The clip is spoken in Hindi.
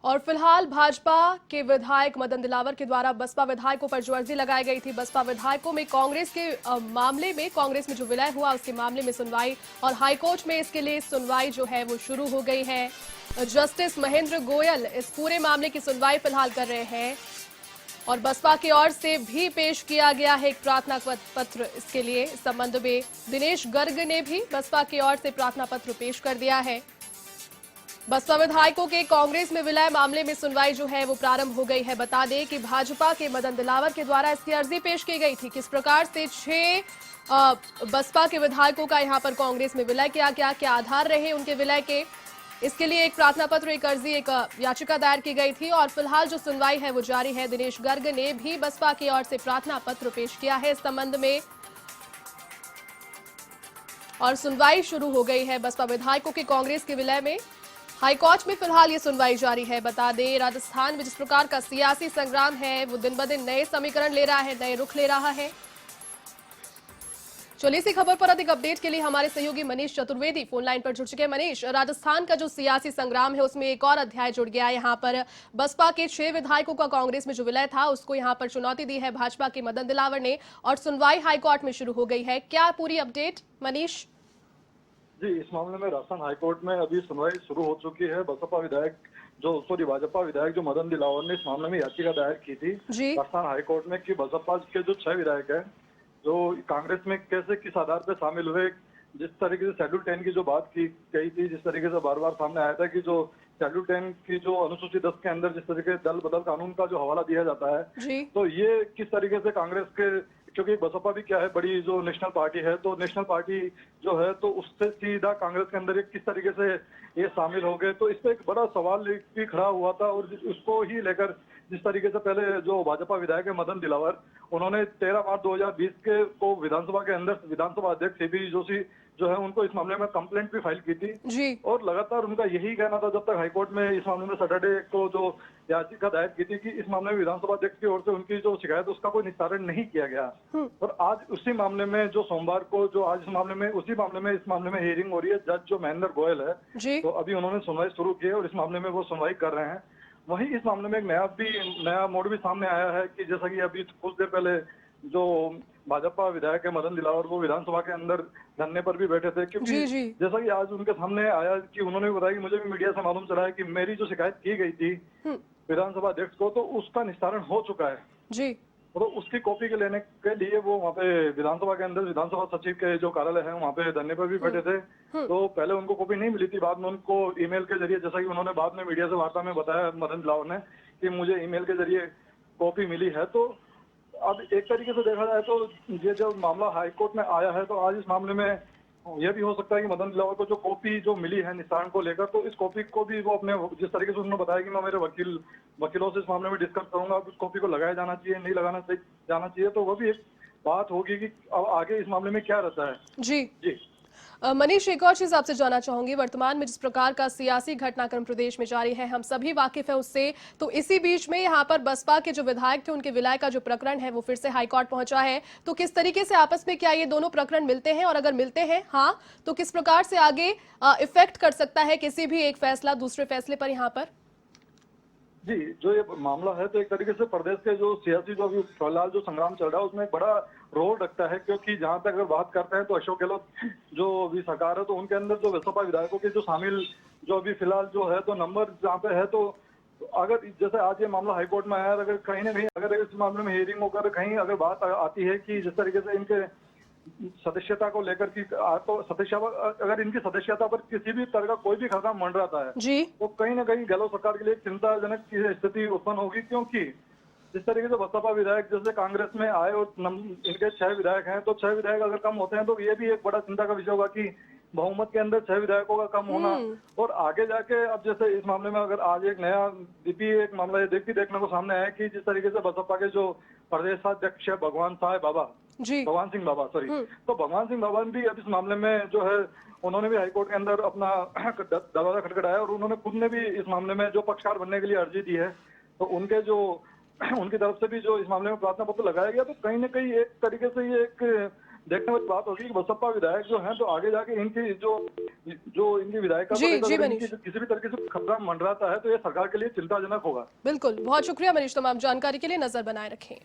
और फिलहाल भाजपा के विधायक मदन दिलावर के द्वारा बसपा विधायकों पर जो अर्जी लगाई गई थी, बसपा विधायकों में कांग्रेस के मामले में, कांग्रेस में जो विलय हुआ उसके मामले में सुनवाई, और हाईकोर्ट में इसके लिए सुनवाई जो है वो शुरू हो गई है। जस्टिस महेंद्र गोयल इस पूरे मामले की सुनवाई फिलहाल कर रहे हैं और बसपा की ओर से भी पेश किया गया है एक प्रार्थना पत्र। इसके लिए इस संबंध में दिनेश गर्ग ने भी बसपा की ओर से प्रार्थना पत्र पेश कर दिया है। बसपा विधायकों के कांग्रेस में विलय मामले में सुनवाई जो है वो प्रारंभ हो गई है। बता दें कि भाजपा के मदन दिलावर के द्वारा इसकी अर्जी पेश की गई थी, किस प्रकार से 6 बसपा के विधायकों का यहां पर कांग्रेस में विलय किया गया, क्या आधार रहे उनके विलय के, इसके लिए एक प्रार्थना पत्र, एक अर्जी, एक याचिका दायर की गई थी और फिलहाल जो सुनवाई है वो जारी है। दिनेश गर्ग ने भी बसपा की ओर से प्रार्थना पत्र पेश किया है इस संबंध में और सुनवाई शुरू हो गई है बसपा विधायकों के कांग्रेस के विलय में। हाईकोर्ट में फिलहाल ये सुनवाई जारी है। बता दें, राजस्थान में जिस प्रकार का सियासी संग्राम है वो दिन ब दिन नए समीकरण ले रहा है, नए रुख ले रहा है। चलिए इसी खबर पर अधिक अपडेट के लिए हमारे सहयोगी मनीष चतुर्वेदी फोन लाइन पर जुड़ चुके हैं। मनीष, राजस्थान का जो सियासी संग्राम है उसमें एक और अध्याय जुड़ गया है। यहाँ पर बसपा के 6 विधायकों का कांग्रेस में जो विलय था उसको यहाँ पर चुनौती दी है भाजपा के मदन दिलावर ने और सुनवाई हाईकोर्ट में शुरू हो गई है। क्या पूरी अपडेट मनीष? जी, इस मामले में राजस्थान हाईकोर्ट में अभी सुनवाई शुरू हो चुकी है। भाजपा विधायक जो मदन दिलावर ने इस मामले में याचिका दायर की थी राजस्थान हाईकोर्ट में कि बसपा के जो 6 विधायक हैं जो कांग्रेस में कैसे किस आधार पर शामिल हुए, जिस तरीके से शेड्यूल 10 की जो बात की गई थी, जिस तरीके से बार बार सामने आया था कि जो शेड्यूल 10 की जो अनुसूची 10 के अंदर जिस तरीके से दल बदल कानून का जो हवाला दिया जाता है, तो ये किस तरीके से कांग्रेस के, क्योंकि बसपा भी क्या है, बड़ी जो नेशनल पार्टी है, तो नेशनल पार्टी जो है तो उससे सीधा कांग्रेस के अंदर किस तरीके से ये शामिल हो गए, तो इस पे एक बड़ा सवाल भी खड़ा हुआ था। और उसको ही लेकर जिस तरीके से पहले जो भाजपा विधायक है मदन दिलावर, उन्होंने 13 मार्च 2020 के को विधानसभा के अंदर विधानसभा अध्यक्ष सीपी जोशी जो है उनको इस मामले में कंप्लेंट भी फाइल की थी और लगातार उनका यही कहना था जब तक हाईकोर्ट में इस मामले में सैटरडे को जो याचिका दायर की थी कि इस मामले में विधानसभा अध्यक्ष की ओर से उनकी जो शिकायत उसका कोई निस्तारण नहीं किया गया। और आज उसी मामले में जो सोमवार को जो आज इस मामले में हियरिंग हो रही है। जज जो महेंद्र गोयल है तो अभी उन्होंने सुनवाई शुरू की है और इस मामले में वो सुनवाई कर रहे हैं। वहीं इस मामले में एक नया मोड़ भी सामने आया है कि जैसा कि अभी कुछ देर पहले जो भाजपा विधायक है मदन दिलावर वो विधानसभा के अंदर धरने पर भी बैठे थे, क्योंकि जैसा कि आज उनके सामने आया कि उन्होंने भी बताया कि मुझे भी मीडिया से मालूम चला है कि मेरी जो शिकायत की गई थी विधानसभा अध्यक्ष को तो उसका निस्तारण हो चुका है। तो उसकी कॉपी के लेने के लिए वो वहाँ पे विधानसभा के अंदर विधानसभा सचिव के जो कार्यालय है वहाँ पे धरने पर भी बैठे थे। तो पहले उनको कॉपी नहीं मिली थी, बाद में उनको ईमेल के जरिए, जैसा कि उन्होंने बाद में मीडिया से वार्ता में बताया मदन दिलावर ने कि मुझे ईमेल के जरिए कॉपी मिली है। तो अब एक तरीके से देखा जाए तो ये जो मामला हाईकोर्ट में आया है तो आज इस मामले में यह भी हो सकता है कि मदन दिलावर को जो कॉपी जो मिली है निस्तारण को लेकर, तो इस कॉपी को भी वो अपने जिस तरीके से उन्होंने बताया कि मैं मेरे वकीलों से इस मामले में डिस्कस करूंगा, उस कॉपी को लगाया जाना चाहिए, नहीं लगाना जाना चाहिए, तो वो भी एक बात होगी कि अब आगे इस मामले में क्या रहता है। जी मनीष, एक और चीज आपसे जानना चाहूंगी, वर्तमान में जिस प्रकार का सियासी घटनाक्रम प्रदेश में जारी है हम सभी वाकिफ है उससे, तो इसी बीच में यहाँ पर बसपा के जो विधायक थे उनके विलय का जो प्रकरण है वो फिर से हाईकोर्ट पहुंचा है। तो किस तरीके से आपस में क्या ये दोनों प्रकरण मिलते हैं और अगर मिलते हैं हाँ तो किस प्रकार से आगे इफेक्ट कर सकता है किसी भी एक फैसला दूसरे फैसले पर? यहाँ पर जी, जो ये मामला है तो एक तरीके से प्रदेश के जो सियासी जो अभी फिलहाल जो संग्राम चल रहा है उसमें एक बड़ा रोल रखता है, क्योंकि जहां तक अगर बात करते हैं तो अशोक गहलोत जो अभी सरकार है तो उनके अंदर जो बसपा विधायकों के जो शामिल जो अभी फिलहाल जो है तो नंबर जहाँ पे है, तो अगर जैसे आज ये मामला हाईकोर्ट में आया, अगर कहीं ना कहीं अगर इस मामले में हियरिंग होकर कहीं अगर बात आती है कि जिस तरीके से इनके सदस्यता को लेकर की, तो अगर इनकी सदस्यता पर किसी भी तरह का कोई भी खतरा मंडराता है तो कहीं ना कहीं गहलोत सरकार के लिए एक चिंताजनक स्थिति उत्पन्न होगी, क्योंकि जिस तरीके से बसपा विधायक जैसे कांग्रेस में आए और इनके 6 विधायक हैं, तो 6 विधायक अगर कम होते हैं तो ये भी एक बड़ा चिंता का विषय होगा कि बहुमत के अंदर 6 विधायकों का कम होना। और आगे जाके अब जैसे इस मामले में अगर आज एक नया एक मामला ये देखने को सामने आया कि जिस तरीके से बसपा के जो प्रदेशाध्यक्ष है भगवान सिंह बाबा तो भगवान सिंह बाबा भी अब इस मामले में जो है उन्होंने भी हाईकोर्ट के अंदर अपना दरवाजा खटखटाया और उन्होंने खुद ने भी इस मामले में जो पक्षकार बनने के लिए अर्जी दी है, तो उनकी तरफ से भी जो इस मामले में प्रार्थना पत्र लगाया गया, तो कहीं ना कहीं एक तरीके से ये एक देखने वाली बात होगी कि बसपा विधायक जो हैं तो आगे जाके इनकी जो इनकी विधायिका को जी लेकर जी अगर मनीष, इनकी किसी भी तरीके से खतरा मंडराता है तो ये सरकार के लिए चिंताजनक होगा। बिल्कुल, बहुत शुक्रिया मनीष तमाम जानकारी के लिए। नजर बनाए रखें।